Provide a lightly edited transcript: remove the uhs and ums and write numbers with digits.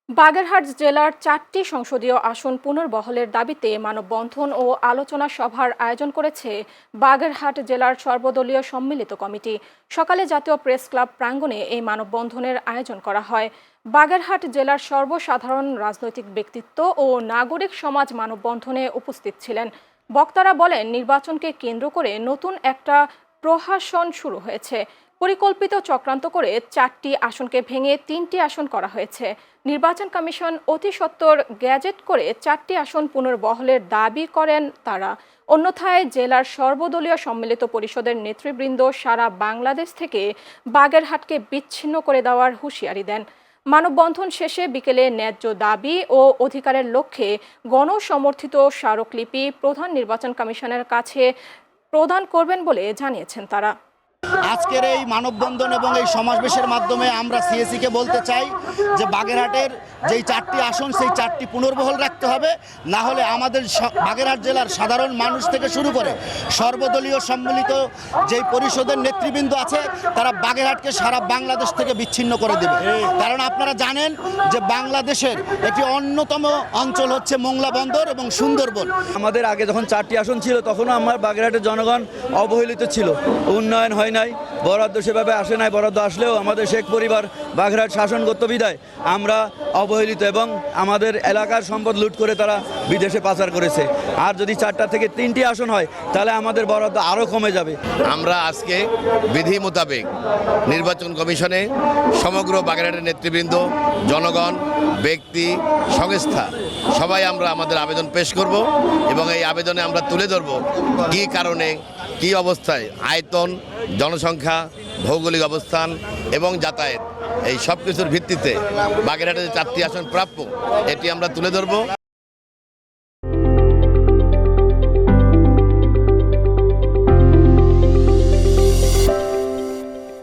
বাগেরহাট জেলার 4টি সংসদীয় আসন পুনর্বহলের দাবিতে মানববন্ধন ও আলোচনা সভার আয়োজন করেছে বাগেরহাট জেলার সর্বদলীয় সম্মিলিত কমিটি। সকালে জাতীয় প্রেস ক্লাব প্রাঙ্গণে এই মানববন্ধনের আয়োজন করা হয়। বাগেরহাট জেলার সর্বসাধারণ রাজনৈতিক ব্যক্তিত্ব ও নাগরিক সমাজ মানববন্ধনে উপস্থিত ছিলেন। বক্তারা বলেন, নির্বাচনকে কেন্দ্র করে নতুন একটা প্রহসন শুরু হয়েছে। পরিকল্পিত চক্রান্ত করে 4টি আসনকে ভেঙে 3টি আসন করা হয়েছে। নির্বাচন কমিশন অতি সত্বর গ্যাজেট করে 4টি আসন পুনর্বহলের দাবি করেন তারা। অন্যথায় জেলার সর্বদলীয় সম্মিলিত পরিষদের নেতৃবৃন্দ সারা বাংলাদেশ থেকে বাগেরহাটকে বিচ্ছিন্ন করে দেওয়ার হুঁশিয়ারি দেন। মানববন্ধন শেষে বিকেলে ন্যায্য দাবি ও অধিকারের লক্ষ্যে গণসমর্থিত স্মারকলিপি প্রধান নির্বাচন কমিশনের কাছে প্রদান করবেন বলে জানিয়েছেন তারা। আজকের এই মানববন্ধন এবং এই সমাবেশের মাধ্যমে আমরা সিএসিকে বলতে চাই যে বাগেরহাটের যেই 4টি আসন সেই 4টি পুনর্বহাল রাখতে হবে, না হলে আমাদের বাগেরহাট জেলার সাধারণ মানুষ থেকে শুরু করে সর্বদলীয় সম্মিলিত যেই পরিষদের নেতৃবৃন্দ আছে তারা বাগেরহাটকে সারা বাংলাদেশ থেকে বিচ্ছিন্ন করে দেবে। কারণ আপনারা জানেন যে বাংলাদেশের একটি অন্যতম অঞ্চল হচ্ছে মোংলা বন্দর এবং সুন্দরবন। আমাদের আগে যখন 4টি আসন ছিল তখনও আমার বাগেরহাটের জনগণ অবহেলিত ছিল, উন্নয়ন হয় নাই, বরাদ্দ সেভাবে আসে নাই, বরাদ্দ আসলেও আমাদের শেখ পরিবার বাগেরহাট শাসন করত বিদায় আমরা অবহেলিত এবং আমাদের এলাকার সম্পদ লুট করে তারা বিদেশে পাচার করেছে। আর যদি 4টা থেকে 3টি আসন হয় তাহলে আমাদের বরাদ্দ আরও কমে যাবে। আমরা আজকে বিধি মোতাবেক নির্বাচন কমিশনে সমগ্র বাগেরহাটের নেতৃবৃন্দ, জনগণ, ব্যক্তি, সংস্থা সবাই আমরা আমাদের আবেদন পেশ করব এবং এই আবেদনে আমরা তুলে ধরব কী কারণে, কী অবস্থায় আয়তন, জনসংখ্যা, ভৌগোলিক অবস্থান এবং যাতায়াত এই সব কিছুর ভিত্তিতে বাগেরহাটে যে 4টি আসন প্রাপ্য এটি আমরা তুলে ধরব।